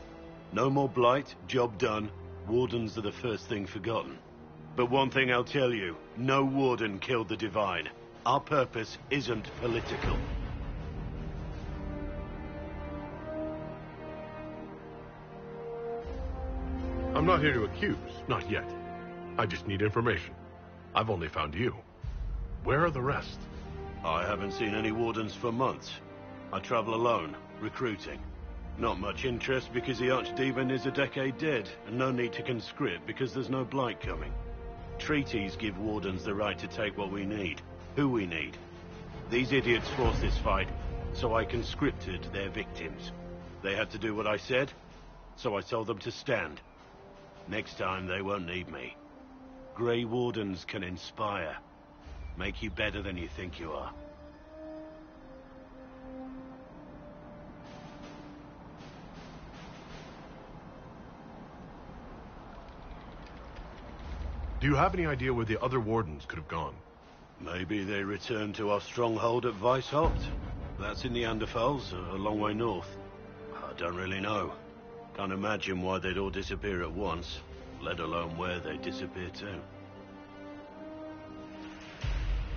No more blight, job done. Wardens are the first thing forgotten. But one thing I'll tell you, no Warden killed the Divine. Our purpose isn't political.
I'm not here to accuse, not yet. I just need information. I've only found you. Where are the rest?
I haven't seen any Wardens for months. I travel alone, recruiting. Not much interest because the Archdemon is a decade dead, and no need to conscript because there's no blight coming. Treaties give Wardens the right to take what we need, who we need. These idiots forced this fight, so I conscripted their victims. They had to do what I said, so I told them to stand. Next time they won't need me. Grey Wardens can inspire, make you better than you think you are.
Do you have any idea where the other Wardens could have gone?
Maybe they returned to our stronghold at Weishaupt. That's in the Anderfels, a long way north. I don't really know. Can't imagine why they'd all disappear at once, let alone where they'd disappear to.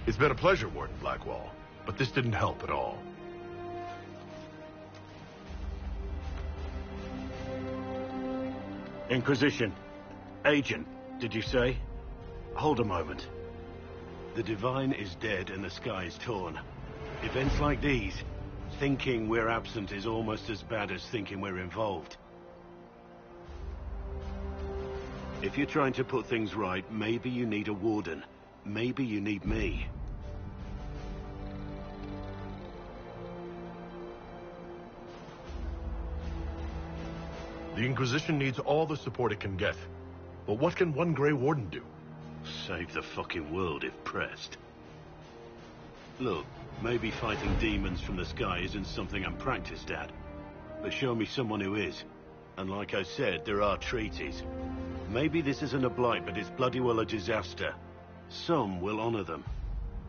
It's been a pleasure, Warden Blackwall, but this didn't help at all.
Inquisition. Agent, did you say? Hold a moment. The Divine is dead and the sky is torn. Events like these, thinking we're absent is almost as bad as thinking we're involved. If you're trying to put things right, maybe you need a Warden. Maybe you need me.
The Inquisition needs all the support it can get. But what can one Grey Warden do?
Save the fucking world if pressed. Look, maybe fighting demons from the sky isn't something I'm practiced at. But show me someone who is. And like I said, there are treaties. Maybe this isn't a blight, but it's bloody well a disaster. Some will honor them.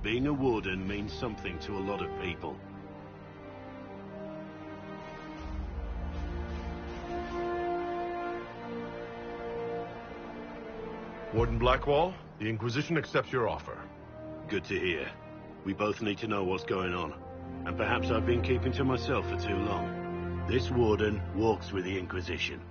Being a Warden means something to a lot of people.
Warden Blackwall, the Inquisition accepts your offer.
Good to hear. We both need to know what's going on. And perhaps I've been keeping to myself for too long. This warden walks with the Inquisition.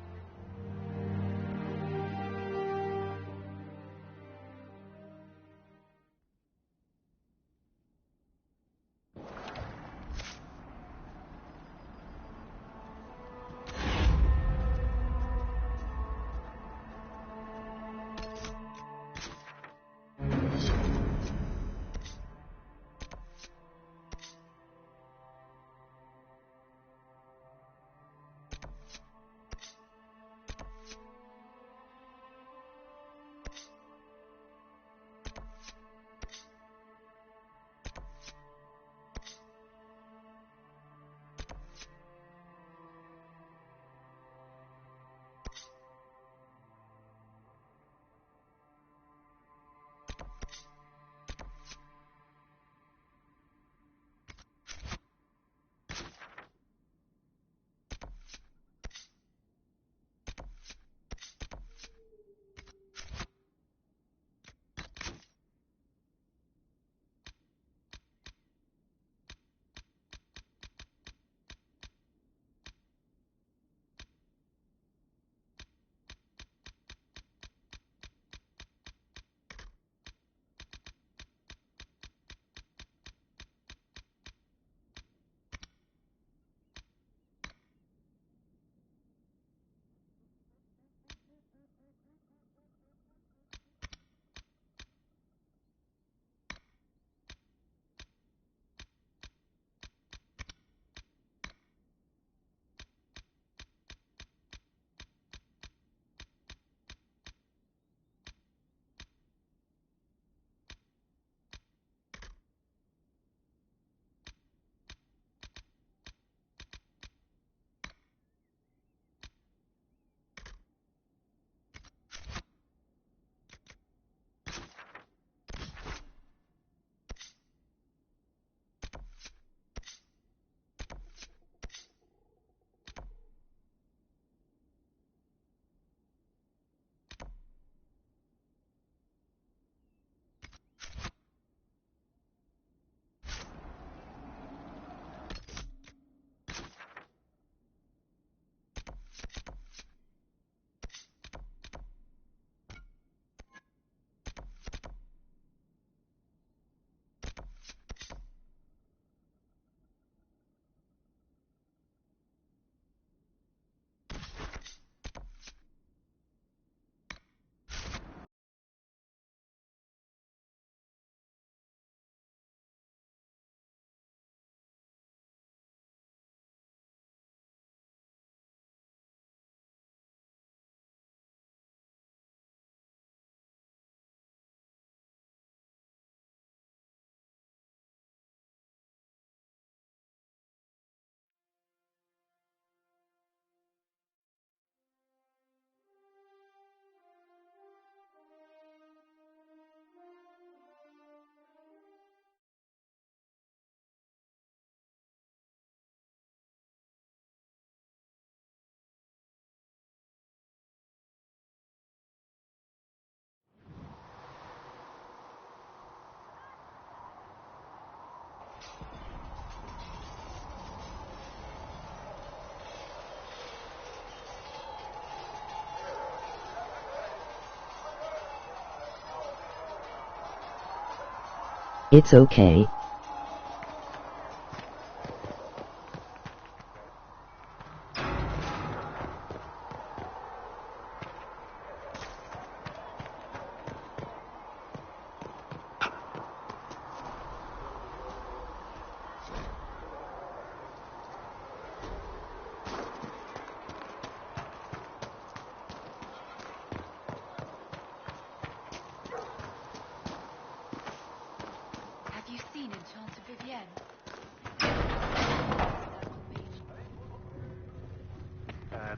It's okay.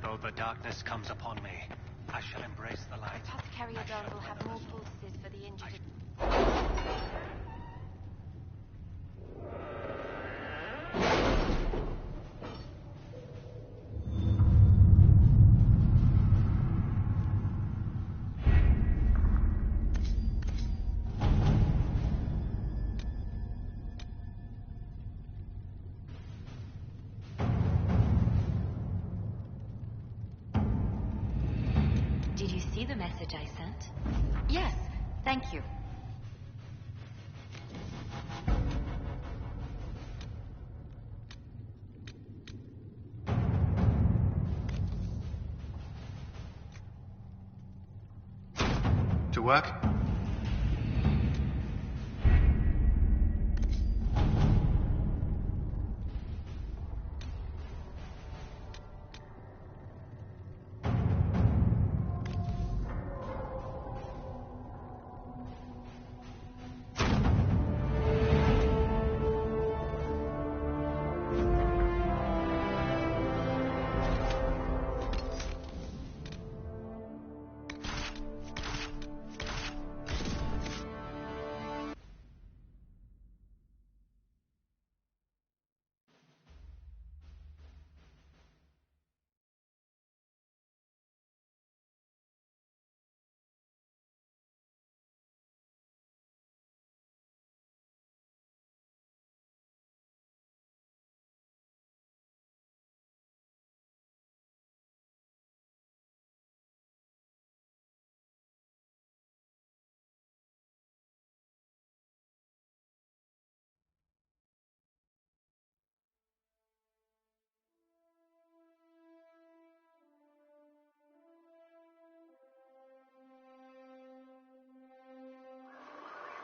Though the darkness comes upon me, I shall embrace the light.
Perhaps carrier drone will have more pulses for the injured.
the message I sent?
Yes, thank you.
To work?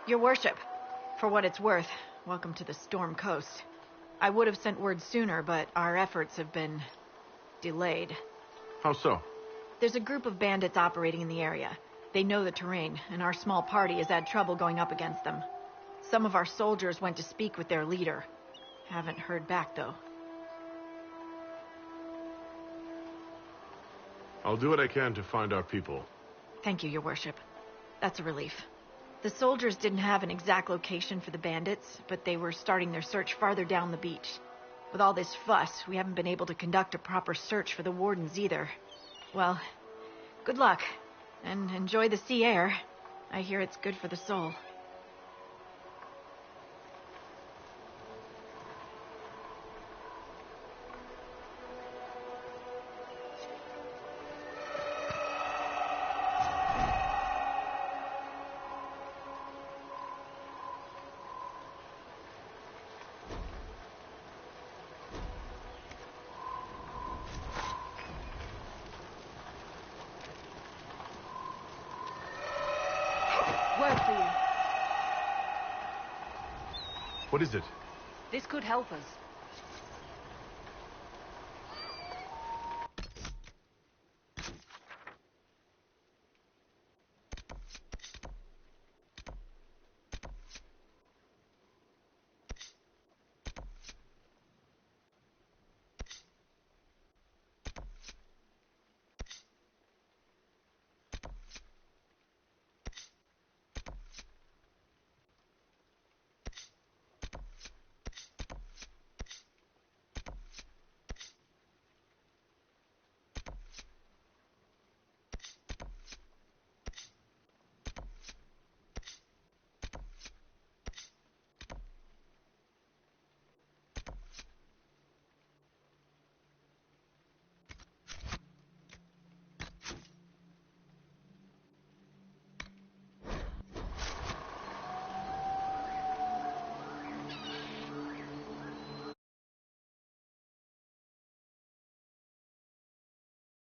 Your worship, for what it's worth, welcome to the Storm Coast. I would have sent word sooner, but our efforts have been delayed.
How so?
There's a group of bandits operating in the area. They know the terrain, and our small party has had trouble going up against them. Some of our soldiers went to speak with their leader. Haven't heard back, though.
I'll do what I can to find our people.
Thank you, your worship. That's a relief. The soldiers didn't have an exact location for the bandits, but they were starting their search farther down the beach. With all this fuss, we haven't been able to conduct a proper search for the wardens either. Well, good luck, and enjoy the sea air. I hear it's good for the soul. Word for you.
What is it?
This could help us.